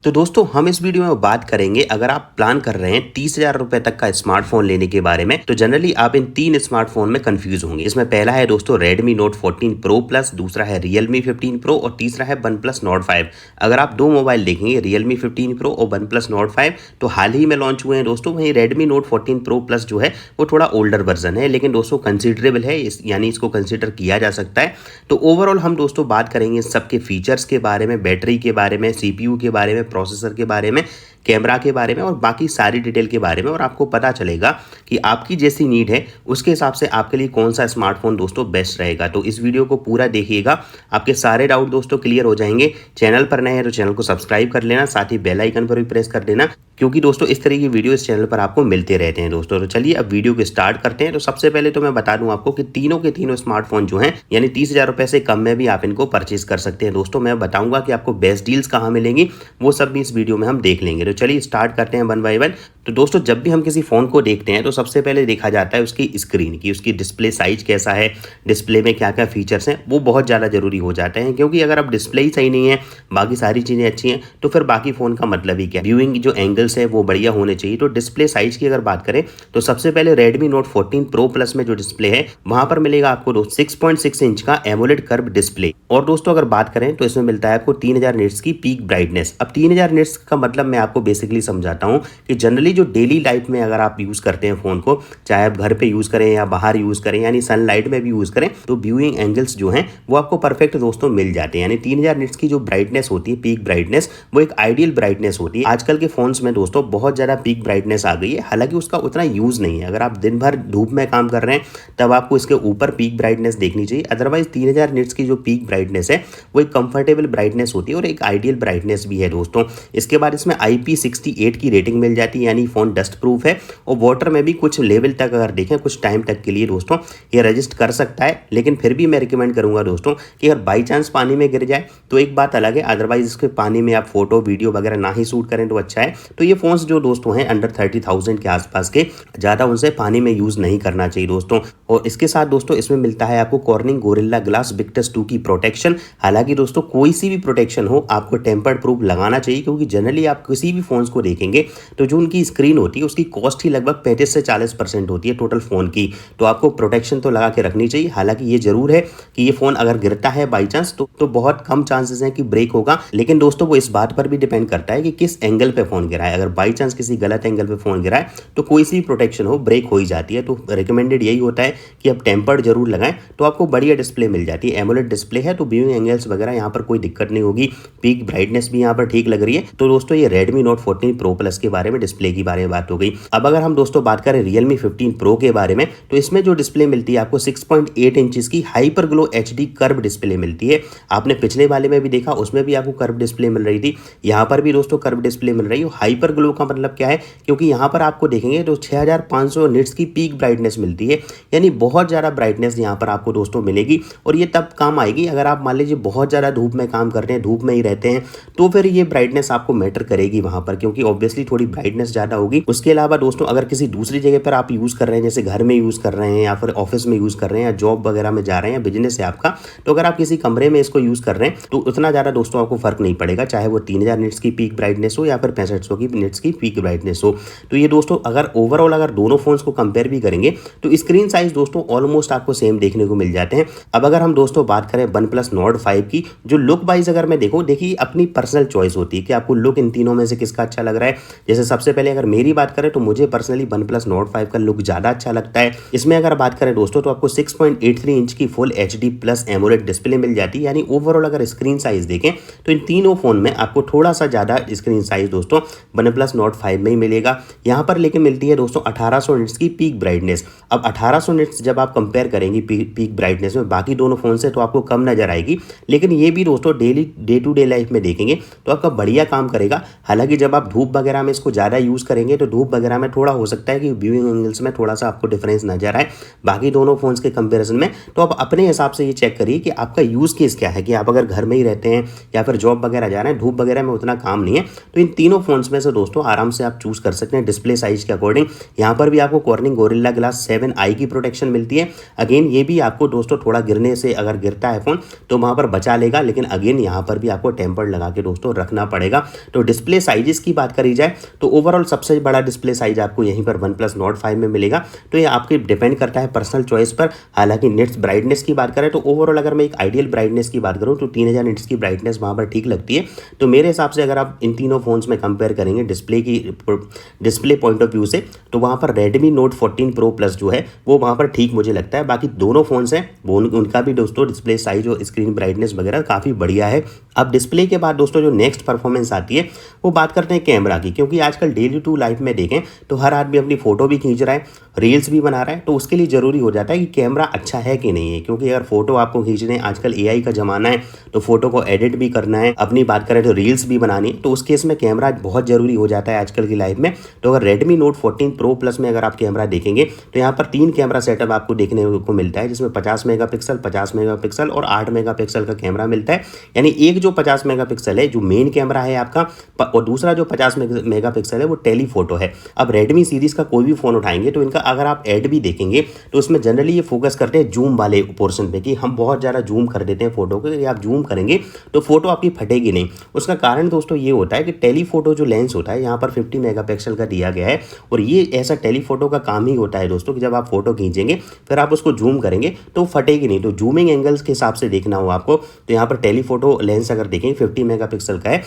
तो दोस्तों हम इस वीडियो में बात करेंगे अगर आप प्लान कर रहे हैं 30,000 रुपए तक का स्मार्टफोन लेने के बारे में तो जनरली आप इन तीन स्मार्टफोन में कंफ्यूज होंगे। इसमें पहला है दोस्तों Redmi Note 14 Pro Plus, दूसरा है Realme 15 Pro और तीसरा है OnePlus Nord 5। अगर आप दो मोबाइल देखेंगे Realme 15 Pro और OnePlus Nord 5 तो हाल ही में लॉन्च हुए हैं दोस्तों। वहीं Redmi Note 14 Pro Plus जो है वो थोड़ा ओल्डर वर्जन है, लेकिन दोस्तों कंसिडरेबल है, यानी इसको कंसिडर किया जा सकता है। तो ओवरऑल हम दोस्तों बात करेंगे सबके फीचर्स के बारे में, बैटरी के बारे में, CPU के बारे में, प्रोसेसर के बारे में, कैमरा के बारे में और बाकी सारी डिटेल के बारे में। और आपको पता चलेगा कि आपकी जैसी नीड है उसके हिसाब से आपके लिए कौन सा स्मार्टफोन दोस्तों बेस्ट रहेगा। तो इस वीडियो को पूरा देखिएगा, आपके सारे डाउट दोस्तों क्लियर हो जाएंगे। चैनल पर नए हैं तो चैनल को सब्सक्राइब कर लेना, साथ ही बेल आइकन पर भी प्रेस कर देना, क्योंकि दोस्तों इस तरह की वीडियो इस चैनल पर आपको मिलते रहते हैं दोस्तों। तो चलिए अब वीडियो को स्टार्ट करते हैं। तो सबसे पहले तो मैं बता दूं आपको कि तीनों के तीनों स्मार्टफोन जो हैं यानी 30,000 रुपए से कम में भी आप इनको परचेज कर सकते हैं दोस्तों। मैं बताऊंगा कि आपको बेस्ट डील्स कहाँ मिलेंगी, वो सब भी इस वीडियो में हम देख लेंगे। तो चलिए स्टार्ट करते हैं वन बाय वन। तो दोस्तों जब भी हम किसी फ़ोन को देखते हैं तो सबसे पहले देखा जाता है उसकी स्क्रीन की, उसकी डिस्प्ले साइज कैसा है, डिस्प्ले में क्या क्या फीचर्स हैं, वो बहुत ज़्यादा ज़रूरी हो जाते हैं। क्योंकि अगर अब डिस्प्ले ही सही नहीं है, बाकी सारी चीज़ें अच्छी हैं, तो फिर बाकी फ़ोन का मतलब ही क्या। व्यूइंग जो एंगल्स है वो बढ़िया होने चाहिए। तो डिस्प्ले साइज की अगर बात करें तो सबसे पहले Redmi Note 14 Pro Plus में जो डिस्प्ले है वहाँ पर मिलेगा आपको 6.6 इंच का एमोलेड कर्व डिस्प्ले। और दोस्तों अगर बात करें तो इसमें मिलता है आपको 3000 निट्स की पीक ब्राइटनेस। अब 3000 निट्स का मतलब मैं आपको बेसिकली समझाता हूँ कि जनरली जो डेली लाइफ में अगर आप यूज़ करते हैं फ़ोन को, चाहे आप घर पे यूज़ करें या बाहर यूज़ करें, यानी सनलाइट में भी यूज़ करें, तो व्यूइंग एंगल्स जो हैं वो आपको परफेक्ट दोस्तों मिल जाते हैं। यानी 3000 निट्स की जो ब्राइटनेस होती है, पीक ब्राइटनेस, वो एक आइडियल ब्राइटनेस होती है। आजकल के फ़ोन्स में दोस्तों बहुत ज़्यादा पीक ब्राइटनेस आ गई है, हालांकि उसका उतना यूज़ नहीं है। अगर आप दिन भर धूप में काम कर रहे हैं तब आपको इसके ऊपर पीक ब्राइटनेस देखनी चाहिए। अदरवाइज 3000 निट्स की जो पीक ब्राइटनेस है वो एक कंफर्टेबल ब्राइटनेस होती है और एक आइडियल ब्राइटनेस भी है दोस्तों। इसके बाद इसमें IP68 की रेटिंग मिल जाती है, यानी फ़ोन डस्ट प्रूफ है और वाटर में भी कुछ लेवल तक अगर देखें कुछ टाइम तक के लिए दोस्तों ये रजिस्ट कर सकता है। लेकिन फिर भी मैं रिकमेंड करूंगा दोस्तों कि अगर बाई चांस पानी में गिर जाए तो एक बात अलग है, अदरवाइज इसके पानी में आप फोटो वीडियो वगैरह ना ही शूट करें तो अच्छा है। तो ये फोन्स जो दोस्तों हैं अंडर 30,000 के आसपास के, ज़्यादा उनसे पानी में यूज़ नहीं करना चाहिए दोस्तों। और इसके साथ दोस्तों इसमें मिलता है आपको कॉर्निंग गोरिल्ला ग्लास विक्टस 2 की प्रोटेक्शन। हालांकि दोस्तों कोई सी भी प्रोटेक्शन हो आपको टेम्पर्ड प्रूफ लगाना चाहिए, क्योंकि जनरली आप किसी भी फोन्स को देखेंगे तो जो उनकी स्क्रीन होती है उसकी कॉस्ट ही लगभग 35 से 40% होती है टोटल फ़ोन की। तो आपको प्रोटेक्शन तो लगा के रखनी चाहिए। हालांकि ये जरूर है कि ये फ़ोन अगर गिरता है बाई चांस तो बहुत कम चांसेस हैं कि ब्रेक होगा। लेकिन दोस्तों वो इस बात पर भी डिपेंड करता है कि किस एंगल पे फ़ोन गिरा है। अगर बाई चांस किसी गलत एंगल पे फ़ोन गिरा है तो कोई सी प्रोटेक्शन हो ब्रेक हो ही जाती है। तो रिकमेंडेड यही होता है कि आप टेम्पर्ड जरूर लगाएं, तो आपको बढ़िया डिस्प्ले मिल जाती है। एमोलेड डिस्प्ले है तो व्यूइंग एंगल्स वगैरह यहाँ पर कोई दिक्कत नहीं होगी, पीक ब्राइटनेस भी यहाँ पर ठीक लग रही है। तो दोस्तों ये Redmi Note 14 Pro Plus के बारे में, डिस्प्ले के बारे में बात हो गई। अब अगर हम दोस्तों बात करें Realme 15 Pro के बारे में तो इसमें जो डिस्प्ले मिलती है आपको 6.8 इंचेस की hyper glow HD curve display मिलती है। आपने पिछले वाले में भी देखा, उसमें भी आपको कर्व डिस्प्ले मिल रही थी, यहाँ पर भी दोस्तों कर्व डिस्प्ले मिल रही है। हाइपर ग्लो का मतलब क्या है, क्योंकि यहाँ पर आपको देखेंगे तो 6500 निट्स की पीक ब्राइटनेस मिलती है, यानी बहुत ज़्यादा ब्राइटनेस यहाँ पर आपको दोस्तों मिलेगी। और ये तब काम आएगी अगर आप मान लीजिए बहुत ज़्यादा धूप में काम करते हैं, धूप में ही रहते हैं, तो फिर ये ब्राइटनेस आपको मैटर करेगी वहाँ पर, क्योंकि ऑब्वियसली थोड़ी ब्राइटनेस ज़्यादा होगी। उसके अलावा दोस्तों अगर किसी दूसरी जगह पर आप यूज़ कर रहे हैं, जैसे घर में यूज़ कर रहे हैं या फिर ऑफिस में यूज़ कर रहे हैं या जॉब वगैरह में जा रहे हैं, बिजनेस है आपका, तो अगर आप किसी कमरे में इसको यूज़ कर रहे हैं तो उतना ज़्यादा दोस्तों आपको फर्क नहीं पड़ेगा, चाहे वो 3000 निट्स की पीक ब्राइटनेस हो या फिर 6500 की निट्स की पीक ब्राइटनेस हो। तो ये दोस्तों अगर ओवरऑल अगर दोनों फोन्स को कंपेयर भी करेंगे तो स्क्रीन साइज दोस्तों ऑलमोस्ट आपको सेम देखने को मिल जाते हैं। अब अगर हम दोस्तों बात करें OnePlus Nord 5 की, जो लुक वाइज अगर मैं देखूँ, देखिए अपनी पर्सनल चॉइस होती है कि आपको लुक इन तीनों में से किसका अच्छा लग रहा है। जैसे सबसे पहले अगर मेरी बात करें तो मुझे पर्सनली OnePlus Nord 5 का लुक ज़्यादा अच्छा लगता है। इसमें अगर बात करें दोस्तों तो आपको 6.83 इंच की full HD plus AMOLED display मिल जाती है। यानी ओवरऑल अगर स्क्रीन साइज देखें तो इन तीनों फोन में आपको थोड़ा सा ज़्यादा स्क्रीन साइज दोस्तों OnePlus Nord 5 में ही मिलेगा। यहाँ पर लेकिन मिलती है दोस्तों 1800 निट्स की पीक ब्राइटनेस। अब 1800 निट्स जब आप कंपेयर करेंगे पीक ब्राइटनेस में बाकी दोनों फोन से तो आपको कम नजर आएगी, लेकिन ये भी दोस्तों डे टू डे लाइफ में देखेंगे तो आपका बढ़िया काम करेगा। हालांकि जब आप धूप वगैरह में इसको ज़्यादा यूज़ करेंगे तो धूप वगैरह में थोड़ा हो सकता है कि व्यूइंग एंगल्स में थोड़ा सा आपको डिफरेंस नजर आए बाकी दोनों फोन्स के कंपेरिजन में। तो आप अपने हिसाब से ये चेक करिए कि आपका यूज़ केस क्या है, कि आप अगर घर में ही रहते हैं या फिर जॉब वगैरह जा रहे हैं, धूप वगैरह में उतना काम नहीं है, तो इन तीनों फोन्स में से दोस्तों आराम से आप चूज कर सकते हैं डिस्प्ले साइज के अकॉर्डिंग। यहाँ पर भी आपको कॉर्निंग गोरिल्ला ग्लास 7i की प्रोटेक्शन मिलती है। अगेन ये भी आपको दोस्तों थोड़ा गिरने से अगर गिरता है फोन तो वहां पर बचा लेगा, लेकिन अगेन यहाँ पर भी आपको टेम्पर्ड लगा के दोस्तों रखना पड़ेगा। तो डिस्प्ले साइजेस की बात करी जाए तो ओवरऑल सबसे बड़ा डिस्प्ले साइज आपको यहीं पर OnePlus Nord 5 में मिलेगा। तो ये आपके डिपेंड करता है पर्सनल चॉइस पर। हालांकि निट्स ब्राइटनेस की बात करें तो ओवरऑल अगर मैं एक आइडियल ब्राइटनेस की बात करूं तो 3000 निट्स की ब्राइटनेस वहां पर ठीक लगती है। तो मेरे हिसाब से अगर आप इन तीनों फोन्स में कंपेयर करेंगे डिस्प्ले पॉइंट ऑफ व्यू से, तो वहां पर Redmi Note 14 Pro Plus जो है वो वहां पर ठीक मुझे लगता है। बाकी दोनों फोन्स हैं वो उनका भी दोस्तों डिस्प्ले साइज और स्क्रीन ब्राइटनेस वगैरह काफ़ी बढ़िया है। अब डिस्प्ले के बाद दोस्तों जो नेक्स्ट परफॉर्मेंस आती है वो बात करते हैं कैमरा की, क्योंकि आजकल डेली टू लाइफ में देखें तो हर आदमी अपनी फोटो भी खींच रहा है, रील्स भी बना रहा है, तो उसके लिए ज़रूरी हो जाता है कि कैमरा अच्छा है कि नहीं है। क्योंकि अगर फोटो आपको खींचने, आजकल AI का ज़माना है तो फोटो को एडिट भी करना है, अपनी बात करें तो रील्स भी बनानी है, तो उस केस में कैमरा बहुत ज़रूरी हो जाता है आजकल की लाइफ में। तो अगर Redmi Note 14 Pro Plus में अगर आप कैमरा देखेंगे तो यहाँ पर 3 कैमरा सेटअप आपको देखने को मिलता है, जिसमें 50 मेगापिक्सल, 50 मेगापिक्सल और 8 मेगापिक्सल का कैमरा मिलता है। यानी एक जो 50 मेगापिक्सल है जो मेन कैमरा है आपका, और दूसरा जो 50 मेगापिक्सल है वो टेलीफोटो है। अब Redmi सीरीज का कोई भी फोन उठाएंगे तो इनका अगर आप ऐड भी देखेंगे तो उसमें जनरली ये फोकस करते हैं जूम वाले पोर्शन पे, कि हम बहुत ज़्यादा जूम कर देते हैं फोटो को, आप जूम करेंगे तो फोटो आपकी फटेगी नहीं। उसका कारण दोस्तों ये होता है कि टेलीफोटो जो लेंस होता है यहाँ पर 50 मेगापिक्सल का दिया गया है, और ये ऐसा टेलीफोटो का काम ही होता है दोस्तों कि जब आप फोटो खींचेंगे फिर आप उसको जूम करेंगे तो फटेगी नहीं। तो जूमिंग एंगल्स के हिसाब से देखना हो आपको तो यहाँ पर टेलीफोटो लेंस अगर देखेंगे 50 मेगापिक्सल का है।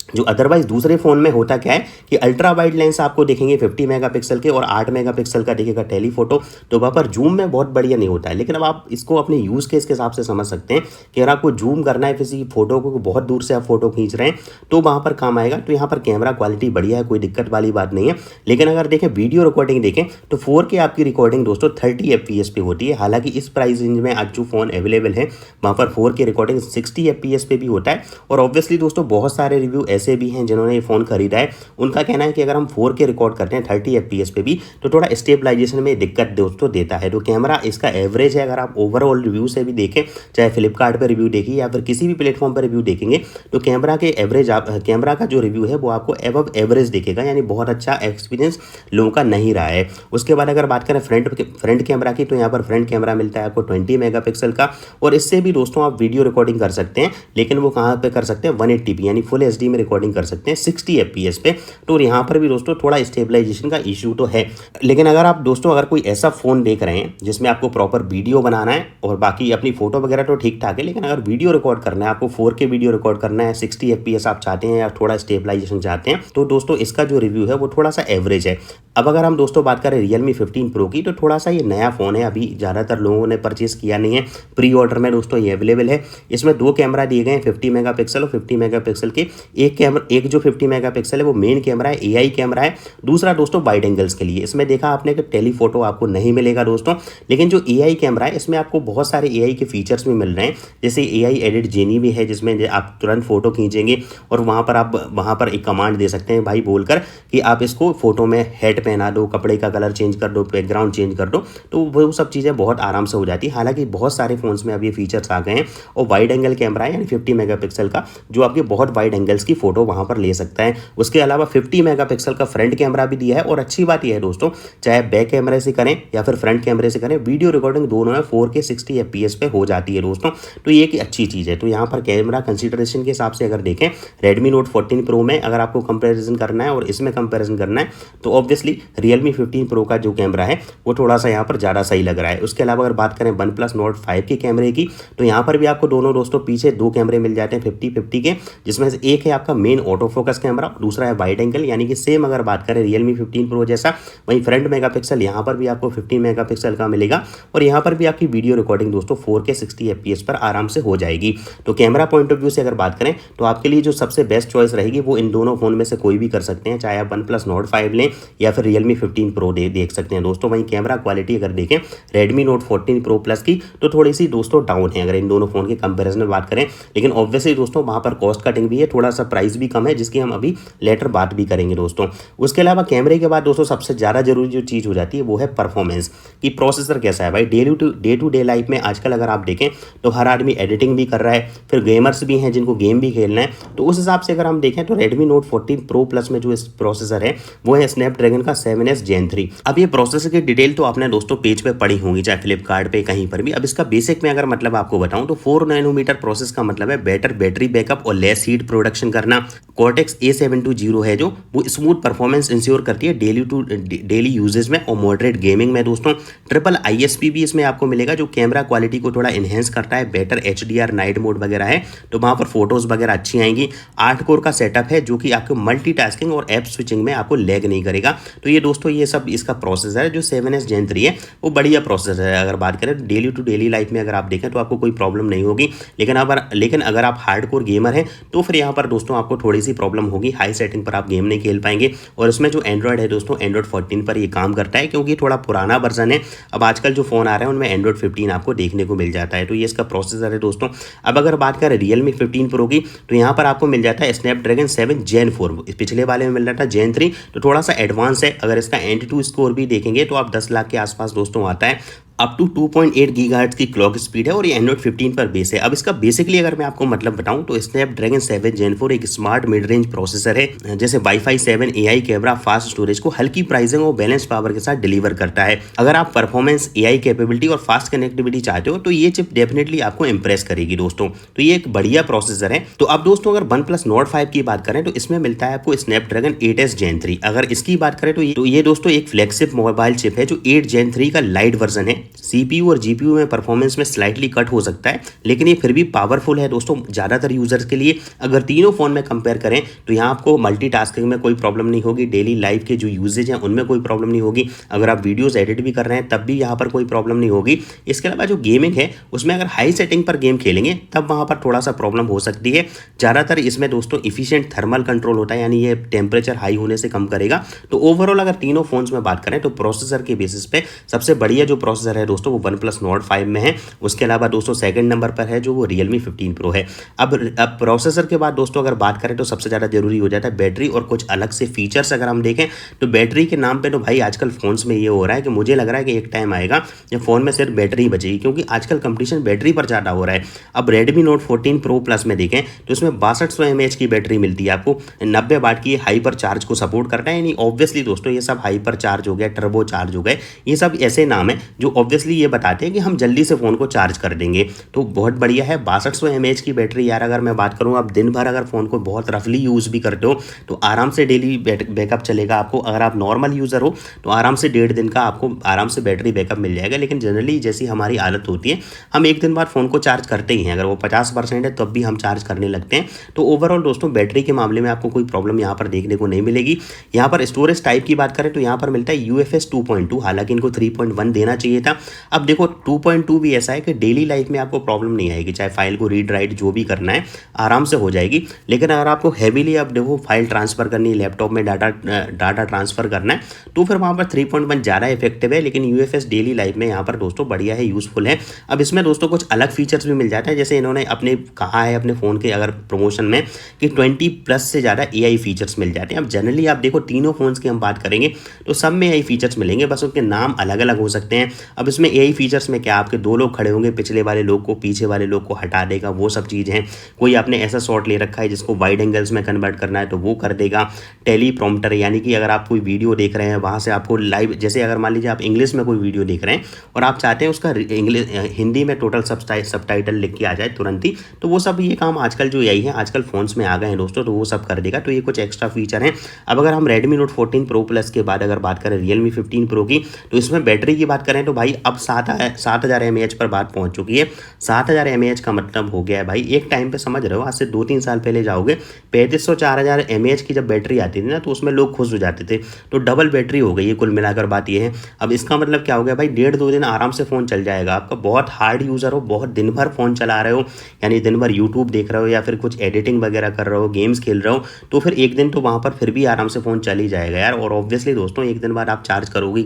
जो अदरवाइज दूसरे फोन में होता क्या है कि अल्ट्रा वाइड लेंस आपको देखेंगे 50 मेगापिक्सल के और 8 मेगापिक्सल का दिखेगा टेलीफोटो, तो वहाँ पर जूम में बहुत बढ़िया नहीं होता है। लेकिन अब आप इसको अपने यूज़ केस के हिसाब से समझ सकते हैं कि अगर आपको जूम करना है किसी फोटो को, बहुत दूर से आप फोटो खींच रहे हैं तो वहाँ पर काम आएगा। तो यहाँ पर कैमरा क्वालिटी बढ़िया है, कोई दिक्कत वाली बात नहीं है। लेकिन अगर देखें वीडियो रिकॉर्डिंग देखें तो 4K आपकी रिकॉर्डिंग दोस्तों 30 FPS पे होती है। हालांकि इस प्राइस रेंज में आज जो फोन अवेलेबल है वहाँ पर 4K रिकॉर्डिंग 60 FPS पे भी होता है। और ऑब्वियसली दोस्तों बहुत सारे रिव्यू ऐसे भी हैं जिन्होंने फोन खरीदा है, उनका कहना है कि अगर हम 4K रिकॉर्ड करते हैं 30 FPS पे भी तो थोड़ा स्टेबलाइजेशन में दिक्कत दोस्तों देता है। तो कैमरा इसका एवरेज है। अगर आप ओवरऑल रिव्यू से भी देखें, चाहे फ्लिपकार्ट पर रिव्यू देखिए या फिर किसी भी प्लेटफॉर्म पर रिव्यू देखेंगे, तो कैमरा के एवरेज कैमरा का जो रिव्यू है वो आपको एबव एवरेज दिखेगा, यानी बहुत अच्छा एक्सपीरियंस लोगों का नहीं रहा है। उसके बाद अगर बात करें फ्रंट कैमरा की, तो यहाँ पर फ्रंट कैमरा मिलता है आपको 20 मेगापिक्सल का, और इससे भी दोस्तों आप वीडियो रिकॉर्डिंग कर सकते हैं। लेकिन वो कहाँ पे कर सकते हैं, 180p यानी फुल HD में रिकॉर्डिंग कर सकते हैं 60 FPS पे। तो यहाँ पर भी दोस्तों थोड़ा स्टेबलाइजेशन का इशू तो है। लेकिन अगर आप दोस्तों अगर कोई ऐसा फ़ोन देख रहे हैं जिसमें आपको प्रॉपर वीडियो बनाना है और बाकी अपनी फोटो वगैरह तो ठीक ठाक है, लेकिन अगर वीडियो रिकॉर्ड करना है, आपको 4K वीडियो रिकॉर्ड करना है, 60 FPS आप चाहते हैं या थोड़ा स्टेबलाइजेशन चाहते हैं, तो दोस्तों इसका जो रिव्यू है वो थोड़ा सा एवरेज है। अब अगर हम दोस्तों बात करें Realme 15 Pro की, तो थोड़ा सा ये नया फ़ोन है, अभी ज़्यादातर लोगों ने परचेस किया नहीं है, प्री ऑर्डर में दोस्तों ये अवेलेबल है। इसमें 2 कैमरा दिए गए हैं 50 मेगापिक्सल और 50 मेगापिक्सल के। एक जो 50 मेगापिक्सल है वो मेन कैमरा है, AI कैमरा है। दूसरा दोस्तों वाइड एंगल्स के लिए, इसमें देखा आपने कि टेलीफोटो आपको नहीं मिलेगा दोस्तों। लेकिन जो AI कैमरा है इसमें आपको बहुत सारे AI के फीचर्स भी मिल रहे हैं, जैसे AI एडिट जेनी भी है, जिसमें आप तुरंत फोटो खींचेंगे और वहाँ पर एक कमांड दे सकते हैं भाई बोलकर कि आप इसको फोटो में हेड पहना दो, कपड़े का कलर चेंज कर दो, बैकग्राउंड चेंज कर दो, तो वो सब चीज़ें बहुत आराम से हो जाती है। हालांकि बहुत सारे फोन्स में अब ये फीचर्स आ गए हैं। और वाइड एंगल कैमरा है यानी 50 मेगापिक्सल का, जो आपके बहुत वाइड एंगल्स की फोटो वहाँ पर ले सकता है। उसके अलावा 50 मेगापिक्सल का फ्रंट कैमरा भी दिया है। और अच्छी बात यह है दोस्तों, चाहे बैक कैमरे से करें या फिर फ्रंट कैमरे से करें, वीडियो रिकॉर्डिंग दोनों में 4K 60 FPS पे हो जाती है दोस्तों। तो ये एक अच्छी चीज़ है। तो यहाँ पर कैमरा कंसिडरेशन के हिसाब से अगर देखें, Redmi Note 14 Pro में अगर आपको कंपैरिजन करना है और इसमें कंपैरिजन करना है, तो ऑब्वियसली Realme 15 Pro का जो कैमरा है वो थोड़ा सा यहाँ पर ज़्यादा सही लग रहा है। उसके अलावा अगर बात करें OnePlus Nord 5 के कैमरे की, तो यहाँ पर भी आपको दोनों दोस्तों पीछे 2 कैमरे मिल जाते हैं 50-50 के, जिसमें से एक है आपका मेन ऑटो फोकस कैमरा, दूसरा है वाइड एंगल, यानी कि सेम अगर बात करें Realme 15 Pro जैसा, वहीं फ्रंट मेगापिक्सल यहाँ पर भी आपको 15 मेगापिक्सल का मिलेगा। और यहाँ पर भी आपकी वीडियो रिकॉर्डिंग दोस्तों 4K 60 FPS पर आराम से हो जाएगी। तो कैमरा पॉइंट ऑफ व्यू से अगर बात करें तो आपके लिए जो सबसे बेस्ट चॉइस रहेगी वो इन दोनों फोन में से कोई भी कर सकते हैं, चाहे आप OnePlus Nord 5 लें या फिर Realme 15 Pro देख सकते हैं दोस्तों। वहीं कैमरा क्वालिटी अगर देखें Redmi Note 14 Pro Plus की, तो थोड़ी सी दोस्तों डाउन है अगर इन दोनों फोन के कंपेरिजन में बात करें। लेकिन ऑब्वियसली दोस्तों वहाँ पर कॉस्ट कटिंग भी है, थोड़ा सा प्राइस भी कम है, जिसकी हम अभी लेटर बात भी करेंगे दोस्तों। उसके अलावा कैमरे के बाद दोस्तों सबसे ज़्यादा जरूरी जो चीज़ हो जाती है वो है परफॉर्मेंस, कि प्रोसेसर कैसा है भाई। डे टू डे लाइफ में आजकल अगर आप देखें तो हर आदमी एडिटिंग भी कर रहा है, फिर गेमर्स भी हैं जिनको गेम भी खेलना है, तो उस हिसाब से अगर हम देखें तो Redmi Note 14 Pro Plus में जो इस प्रोसेसर है वो है स्नैपड्रैगन का 7S Gen 3। अब ये प्रोसेसर की डिटेल तो आपने दोस्तों पेज पे पढ़ी होंगी, चाहे फ्लिपकार्ट पे कहीं पर भी। अब इसका बेसिक में अगर मतलब आपको बताऊं तो 4 नैनोमीटर प्रोसेस का मतलब है बेटर बैटरी बैकअप और लेस हीट प्रोडक्शन करना। Cortex A720 है जो वो स्मूथ परफॉर्मेंस इंश्योर करती है डेली यूजेज में और मॉडरेट गेमिंग में दोस्तों। ट्रिपल ISP भी इसमें आपको मिलेगा जो कैमरा क्वालिटी को थोड़ा इन्हेंस करता है, बेटर HDR नाइट मोड वगैरह है तो वहाँ पर फोटोज वगैरह अच्छी आएंगी। 8 कोर का सेटअप है जो कि आपको मल्टीटास्किंग और ऐप स्विचिंग में आपको लैग नहीं करेगा। तो ये दोस्तों ये सब इसका प्रोसेसर है जो 7S Gen 3 है, वो बढ़िया प्रोसेसर है। अगर बात करें डेली टू डेली लाइफ में अगर आप देखें तो आपको कोई प्रॉब्लम नहीं होगी, लेकिन अगर आप हार्ड कोर गेमर हैं तो फिर यहाँ पर दोस्तों आपको थोड़ी सी प्रॉब्लम होगी, हाई सेटिंग पर आप गेम नहीं खेल पाएंगे। और इसमें जो एंड्रॉयड है दोस्तों एंड्रॉयड 14 पर ये काम करता है, क्योंकि थोड़ा पुराना वर्जन है। अब आजकल जो फोन आ रहे हैं उनमें एंड्रॉयड 15 आपको देखने को मिल जाता है, तो ये इसका प्रोसेसर है दोस्तों। अब अगर बात करें Realme 15 Pro की तो यहाँ पर आपको मिल जाता है स्नैपड्रैगन 7 Gen 4। पिछले वाले में मिल रहा था Gen 3, तो थोड़ा सा एडवांस है। अगर इसका Antutu स्कोर भी देखेंगे तो आप 10 लाख के आसपास दोस्तों आता है। अप टू 2.8 गीगाहर्ट्ज की क्लॉक स्पीड है और ये एंड्रॉइड 15 पर बेस है। अब इसका बेसिकली अगर मैं आपको मतलब बताऊं तो स्नैपड्रैगन 7 Gen 4 एक स्मार्ट मिड रेंज प्रोसेसर है, जैसे Wi-Fi 7 AI camera fast storage को हल्की प्राइसिंग और बैलेंस पावर के साथ डिलीवर करता है। अगर आप परफॉर्मेंस AI कैपेबिलिटी और फास्ट कनेक्टिविटी चाहते हो तो ये चिप डेफिनेटली आपको इंप्रेस करेगी दोस्तों। तो ये एक बढ़िया प्रोसेसर है। तो अब दोस्तों अगर OnePlus Nord 5 की बात करें तो इसमें मिलता है आपको स्नैपड्रैगन 8S Gen 3। अगर इसकी बात करें तो ये दोस्तों एक फ्लैगशिप मोबाइल चिप है जो 8 Gen 3 का लाइट वर्जन है। CPU और GPU में परफॉर्मेंस में स्लाइटली कट हो सकता है, लेकिन ये फिर भी पावरफुल है दोस्तों ज़्यादातर यूजर्स के लिए। अगर तीनों फोन में कंपेयर करें तो यहाँ आपको मल्टीटास्किंग में कोई प्रॉब्लम नहीं होगी, डेली लाइफ के जो यूजेज हैं उनमें कोई प्रॉब्लम नहीं होगी, अगर आप वीडियोस एडिट भी कर रहे हैं तब भी यहाँ पर कोई प्रॉब्लम नहीं होगी। इसके अलावा जो गेमिंग है उसमें अगर हाई सेटिंग पर गेम खेलेंगे तब वहाँ पर थोड़ा सा प्रॉब्लम हो सकती है। ज़्यादातर इसमें दोस्तों इफिशियंट थर्मल कंट्रोल होता है, यानी ये टेम्परेचर हाई होने से कम करेगा। तो ओवरऑल अगर तीनों फोन्स में बात करें तो प्रोसेसर के बेसिस पे सबसे बढ़िया जो प्रोसेसर है दोस्तों वो OnePlus Nord 5 में है। उसके अलावा दोस्तों सेकंड नंबर पर है जो वो Realme 15 Pro है। अब प्रोसेसर के बाद दोस्तों अगर बात करें तो सबसे ज़्यादा जरूरी हो जाता है बैटरी और कुछ अलग से फीचर्स। अगर हम देखें तो बैटरी के नाम पे तो भाई आजकल फोन्स में ये हो रहा है कि मुझे लग रहा है कि एक टाइम आएगा जब फोन में सिर्फ बैटरी बचेगी, क्योंकि आजकल कंपटीशन बैटरी पर ज़्यादा हो रहा है। अब Redmi Note 14 Pro Plus में देखें तो इसमें 6200 mAh की बैटरी मिलती है आपको, 90 वाट की हाइपर चार्ज को सपोर्ट करता है। यानी ऑब्वियसली दोस्तों ये सब हाइपर चार्ज हो गया, टर्बो चार्ज हो गए, ये सब ऐसे नाम है जो ऑब्वियसली ये बताते हैं कि हम जल्दी से फोन को चार्ज कर देंगे। तो बहुत बढ़िया है 6200 mAh की बैटरी। यार अगर मैं बात करूँ आप दिन भर अगर फोन को बहुत रफली यूज़ भी करते हो तो आराम से डेली बैकअप चलेगा आपको। अगर आप नॉर्मल यूज़र हो तो आराम से 1.5 दिन का आपको आराम से बैटरी बैकअप मिल जाएगा। लेकिन जनरली जैसी हमारी आदत होती है हम एक दिन बाद फ़ोन को चार्ज करते ही हैं, अगर वो 50% है तब भी हम चार्ज करने लगते हैं। तो ओवरऑल दोस्तों बैटरी के मामले में आपको कोई प्रॉब्लम यहाँ पर देखने को नहीं मिलेगी। यहाँ पर स्टोरेज टाइप की बात करें तो यहाँ पर मिलता है UFS 2.2, हालांकि इनको 3.1 देना चाहिए था। अब देखो 2.2 भी ऐसा है कि डेली लाइफ में आपको प्रॉब्लम नहीं आएगी, चाहे फाइल को रीड राइट जो भी करना है आराम से हो जाएगी। लेकिन अगर आपको हैवीली अब देखो फाइल ट्रांसफ़र करनी है, लैपटॉप में डाटा ट्रांसफ़र करना है, तो फिर वहाँ पर 3.1 ज़्यादा इफेक्टिव है। लेकिन UFS डेली लाइफ में यहाँ पर दोस्तों बढ़िया है, यूज़फुल है। अब इसमें दोस्तों कुछ अलग फीचर्स भी मिल जाते हैं, जैसे इन्होंने अपने कहा है अपने फ़ोन के अगर प्रमोशन में कि 20+ से ज़्यादा AI फीचर्स मिल जाते हैं। अब जनरली आप देखो तीनों फ़ोन्स की हम बात करेंगे तो सब में AI फीचर्स मिलेंगे, बस उनके नाम अलग अलग हो सकते हैं। अब इसमें AI फीचर्स में क्या, आपके 2 लोग खड़े होंगे, पिछले वाले लोग को पीछे वाले लोग को हटा देगा, वो सब चीज़ हैं। कोई आपने ऐसा शॉट ले रखा है जिसको वाइड एंगल्स में कन्वर्ट करना है तो वो कर देगा। टेली प्रॉम्प्टर, यानी कि अगर आप कोई वीडियो देख रहे हैं वहाँ से आपको लाइव, जैसे अगर मान लीजिए आप इंग्लिश में कोई वीडियो देख रहे हैं और आप चाहते हैं उसका इंग्लिश हिंदी में टोटल सबटाइटल लिख के आ जाए तुरंत ही, तो वो सब ये काम आजकल जो AI है आजकल फ़ोन्स में आ गए हैं दोस्तों, तो वो सब कर देगा। तो ये कुछ एक्स्ट्रा फीचर हैं। अब अगर हम Redmi Note 14 Pro Plus के बाद अगर बात करें Realme 15 Pro की, तो इसमें बैटरी की बात करें तो भाई अब 7000 mAh पर बात पहुंच चुकी है। 7000 mAh का मतलब हो गया है भाई, एक टाइम पे समझ रहे हो आज से 2-3 साल पहले जाओगे 3500-4000 mAh की जब बैटरी आती थी ना तो उसमें लोग खुश हो जाते थे। तो डबल बैटरी हो गई है कुल मिलाकर, बात ये है। अब इसका मतलब क्या हो गया भाई, 1.5-2 दिन आराम से फ़ोन चल जाएगा आपका। बहुत हार्ड यूज़र हो, बहुत दिन भर फ़ोन चला रहे हो, यानी दिन भर यूट्यूब देख रहे हो या फिर कुछ एडिटिंग वगैरह कर रहे हो, गेम्स खेल रहे हो, तो फिर एक दिन तो वहाँ पर फिर भी आराम से फ़ोन चल ही जाएगा यार। और ऑब्वियसली दोस्तों एक दिन बाद आप चार्ज करोगे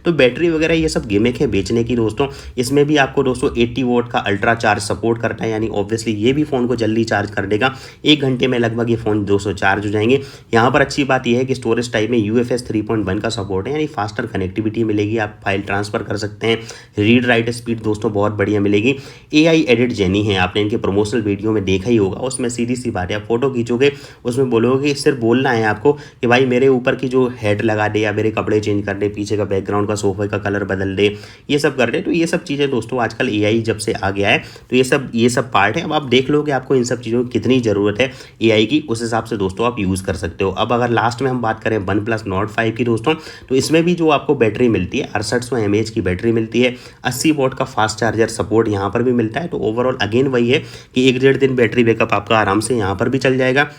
तो बैटरी वगैरह ये सब गिमिक है, बेचने की दोस्तों। इसमें भी आपको दोस्तों 80 वोट का अल्ट्रा चार्ज सपोर्ट करता है, यानी ऑब्वियसली ये भी फ़ोन को जल्दी चार्ज कर देगा। 1 घंटे में लगभग ये फ़ोन 200 चार्ज हो जाएंगे। यहाँ पर अच्छी बात यह है कि स्टोरेज टाइप में UFS 3.1 का सपोर्ट है, यानी फास्टर कनेक्टिविटी मिलेगी, आप फाइल ट्रांसफर कर सकते हैं। रीड राइट स्पीड दोस्तों बहुत बढ़िया मिलेगी। AI एडिट जेनी है, आपने इनके प्रमोशनल वीडियो में देखा ही होगा। उसमें सीधी सी बात है, आप फोटो खींचोगे उसमें बोलोगे, सिर्फ बोलना है आपको कि भाई मेरे ऊपर की जो हेड लगा दे या मेरे कपड़े चेंज कर दे, पीछे का बैकग्राउंड का सोफे का कलर बदल दे, ये सब कर दे। तो ये सब चीज़ें दोस्तों आजकल AI जब से आ गया है तो ये सब पार्ट है। अब आप देख लो कि आपको इन सब चीज़ों की कितनी ज़रूरत है AI की, उस हिसाब से दोस्तों आप यूज़ कर सकते हो। अब अगर लास्ट में हम बात करें OnePlus Nord 5 की दोस्तों, तो इसमें भी जो आपको बैटरी मिलती है 6800 mAh की बैटरी मिलती है। 80 वॉट का फास्ट चार्जर सपोर्ट यहाँ पर भी मिलता है। तो ओवरऑल अगेन वही है कि 1-1.5 दिन बैटरी बैकअप आपका आराम से यहाँ पर भी चल जाएगा।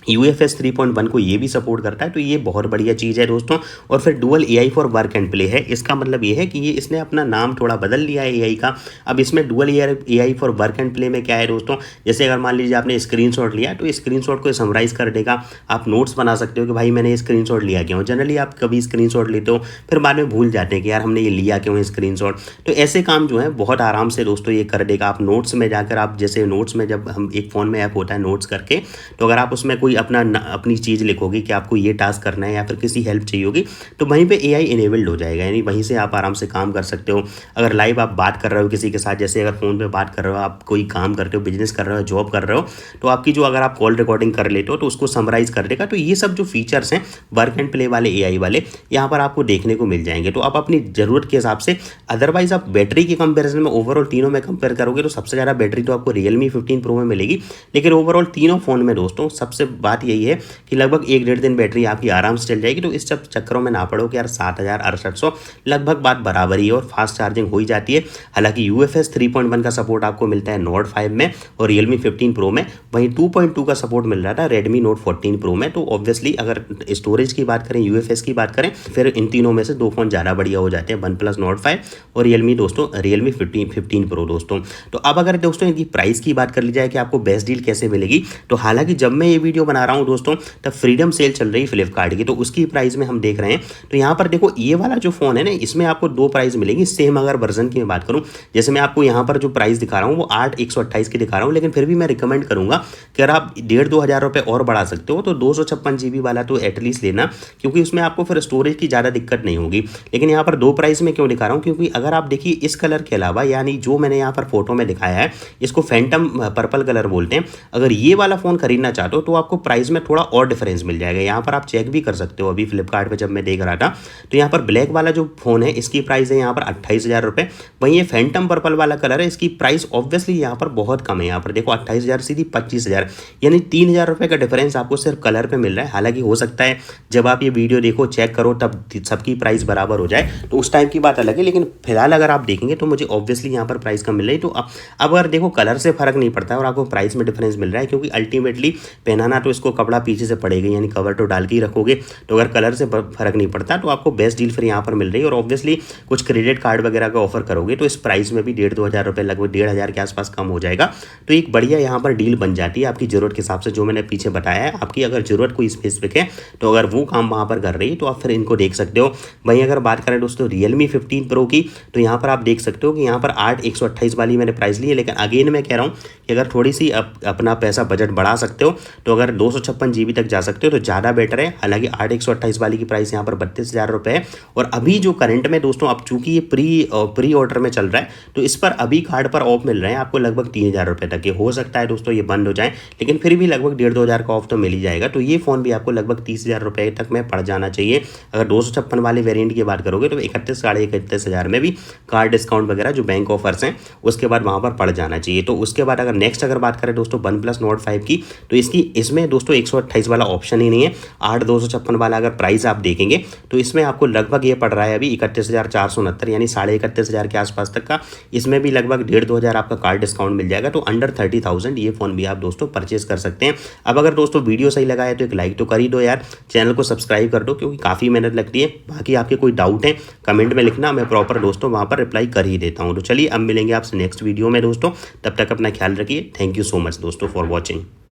UFS 3.1 को ये भी सपोर्ट करता है, तो ये बहुत बढ़िया चीज़ है दोस्तों। और फिर dual AI for work and play है। इसका मतलब ये है कि ये इसने अपना नाम थोड़ा बदल लिया है AI का। अब इसमें dual AI for work and play में क्या है दोस्तों, जैसे अगर मान लीजिए आपने स्क्रीनशॉट लिया तो स्क्रीनशॉट को समराइज़ कर देगा। आप नोट्स बना सकते हो कि भाई मैंने स्क्रीनशॉट लिया क्यों। जनरली आप कभी स्क्रीनशॉट लेते हो फिर बाद में भूल जाते हैं कि यार हमने ये लिया क्यों स्क्रीनशॉट। तो ऐसे काम जो है बहुत आराम से दोस्तों ये कर देगा। आप नोट्स में जाकर, आप जैसे नोट्स में जब हम एक फ़ोन में ऐप होता है नोट्स करके, तो अगर आप उसमें कोई अपनी चीज़ लिखोगे कि आपको ये टास्क करना है या फिर किसी हेल्प चाहिए होगी, तो वहीं पे AI इनेबल्ड हो जाएगा, यानी वहीं से आप आराम से काम कर सकते हो। अगर लाइव आप बात कर रहे हो किसी के साथ, जैसे अगर फ़ोन पे बात कर रहे हो, आप कोई काम करते हो, बिजनेस कर रहे हो, जॉब कर रहे हो, तो आपकी जो अगर आप कॉल रिकॉर्डिंग कर लेते हो तो उसको समराइज़ कर देगा। तो ये सब जो फीचर्स हैं वर्क एंड प्ले वाले AI वाले यहाँ पर आपको देखने को मिल जाएंगे। तो आप अपनी ज़रूरत के हिसाब से, अदरवाइज आप बैटरी के कंपेरिजन में ओवरऑल तीनों में कंपेयर करोगे तो सबसे ज़्यादा बैटरी तो आपको Realme 15 Pro में मिलेगी। लेकिन ओवरऑल तीनों फ़ोन में दोस्तों सबसे बात यही है कि लगभग 1-1.5 दिन बैटरी आपकी आराम से चल जाएगी। तो इस सब चक्करों में ना पड़ो कि यार 7000-6800 लगभग बात बराबर ही है और फास्ट चार्जिंग हो ही जाती है। हालांकि UFS 3.1 का सपोर्ट आपको मिलता है Nord 5 में और Realme 15 Pro में, वहीं 2.2 का सपोर्ट मिल रहा था Redmi Note 14 Pro में। तो ऑब्वियसली अगर स्टोरेज की बात करें, UFS की बात करें, फिर इन तीनों में से 2 फोन ज़्यादा बढ़िया हो जाते हैं, OnePlus Nord 5 और Realme 15 Pro दोस्तों। तो अब अगर दोस्तों इनकी प्राइस की बात कर ली जाए कि आपको बेस्ट डील कैसे मिलेगी, तो हालांकि जब मैं ये वीडियो बना रहा हूँ दोस्तों तब फ्रीडम सेल चल रही फ्लिपकार्ट की, तो उसकी प्राइस में हम देख रहे हैं। तो यहाँ पर देखो ये वाला जो फ़ोन है ना, इसमें आपको 2 प्राइस मिलेगी सेम। अगर वर्जन की मैं बात करूँ, जैसे मैं आपको यहाँ पर जो प्राइस दिखा रहा हूँ वो 8,128 की दिखा रहा हूँ, लेकिन फिर भी मैं रिकमेंड करूँगा कि अगर आप 1,500-2 हज़ार रुपये और बढ़ा सकते हो तो 256 GB वाला तो एटलीस्ट लेना, क्योंकि उसमें आपको फिर स्टोरेज की ज़्यादा दिक्कत नहीं होगी। लेकिन यहाँ पर 2 प्राइस में क्यों दिखा रहा हूँ, क्योंकि अगर आप देखिए इस कलर के अलावा, यानी जो मैंने यहाँ पर फोटो में दिखाया है, इसको फैंटम पर्पल कलर बोलते हैं, अगर ये वाला फ़ोन खरीदना चाहते हो तो आपको प्राइस में थोड़ा और डिफरेंस मिल जाएगा। यहाँ पर आप चेक भी कर सकते हो। अभी फ्लिपकार्ट पे जब मैं देख रहा था तो यहाँ पर ब्लैक वाला जो फ़ोन है इसकी प्राइस है यहाँ पर 28,000 रुपये। वहीं ये फैंटम पर्पल वाला कलर है, इसकी प्राइस ऑब्वियसली यहाँ पर बहुत कम है। यहाँ पर देखो 28,000 सीधी 25,000, यानी 3,000 रुपये का डिफरेंस आपको सिर्फ कलर पे मिल रहा है। हालांकि हो सकता है जब आप ये वीडियो देखो, चेक करो, तब सबकी प्राइस बराबर हो जाए, तो उस टाइम की बात अलग है। लेकिन फिलहाल अगर आप देखेंगे तो मुझे ऑब्वियसली यहाँ पर प्राइस कम मिल रही है। तो अब अगर देखो कलर से फ़र्क नहीं पड़ता है और आपको प्राइस में डिफरेंस मिल रहा है, क्योंकि अल्टीमेटली पहनाना तो इसको कपड़ा पीछे से पड़ेगा, यानी कवर तो डाल के ही रखोगे। तो अगर कलर से फ़र्क नहीं पड़ता तो आपको बेस्ट डील फिर यहाँ पर मिल रही है। और ऑब्वियसली कुछ क्रेडिट कार्ड वगैरह का ऑफर करोगे तो इस प्राइस में भी 1,500-2 हज़ार रुपये, लगभग 1,500 के आसपास कम हो जाएगा। तो एक बढ़िया यहाँ पर डील बन जाती है आपकी ज़रूरत के हिसाब से। जो मैंने पीछे बताया है, आपकी अगर ज़रूरत कोई स्पेसिफिक है तो अगर वो काम वहाँ पर कर रही है तो आप फिर इनको देख सकते हो। वहीं अगर बात करें दोस्तों Realme 15 Pro की, तो यहाँ पर आप देख सकते हो कि यहाँ पर 8,128 वाली मैंने प्राइस ली है। लेकिन अगेन मैं कह रहा हूँ कि अगर थोड़ी सी अपना पैसा बजट बढ़ा सकते हो तो अगर 256 GB तक जा सकते हो तो ज़्यादा बेटर है। हालांकि 8,128 वाली की प्राइस यहाँ पर 32,000 रुपये है। और अभी जो करंट में दोस्तों, अब चूंकि ये प्री ऑर्डर में चल रहा है तो इस पर अभी कार्ड पर ऑफ मिल रहे हैं आपको लगभग 3,000 रुपये तक के। हो सकता है दोस्तों ये बंद हो जाए, लेकिन फिर भी लगभग 1,500-2 हज़ार का ऑफ तो मिल ही जाएगा। तो ये फ़ोन भी आपको लगभग 30,000 रुपये तक में पड़ जाना चाहिए। अगर 256 वाले वेरिएंट की बात करोगे तो 31-31,500 में भी कार्ड डिस्काउंट वगैरह जो बैंक ऑफर्स हैं उसके बाद वहाँ पर पड़ जाना चाहिए। तो उसके बाद अगर नेक्स्ट अगर बात करें दोस्तों OnePlus Nord 5 की, तो इसमें दोस्तों 128 वाला ऑप्शन ही नहीं है। 8,256 वाला अगर प्राइस आप देखेंगे तो इसमें आपको लगभग ये पड़ रहा है अभी 31,469, यानी 31,500 के आसपास तक का। इसमें भी लगभग 1,500-2 हज़ार आपका कार्ड डिस्काउंट मिल जाएगा। तो अंडर 30,000 ये फ़ोन भी आप दोस्तों परचेज कर सकते हैं। अब अगर दोस्तों वीडियो सही लगा है तो एक लाइक तो कर ही दो यार, चैनल को सब्सक्राइब कर दो, क्योंकि काफ़ी मेहनत लगती है। बाकी आपके कोई डाउट है कमेंट में लिखना, मैं प्रॉपर दोस्तों वहाँ पर रिप्लाई कर ही देता हूँ। तो चलिए अब मिलेंगे आपसे नेक्स्ट वीडियो में दोस्तों, तब तक अपना ख्याल रखिए। थैंक यू सो मच दोस्तों फॉर वॉचिंग।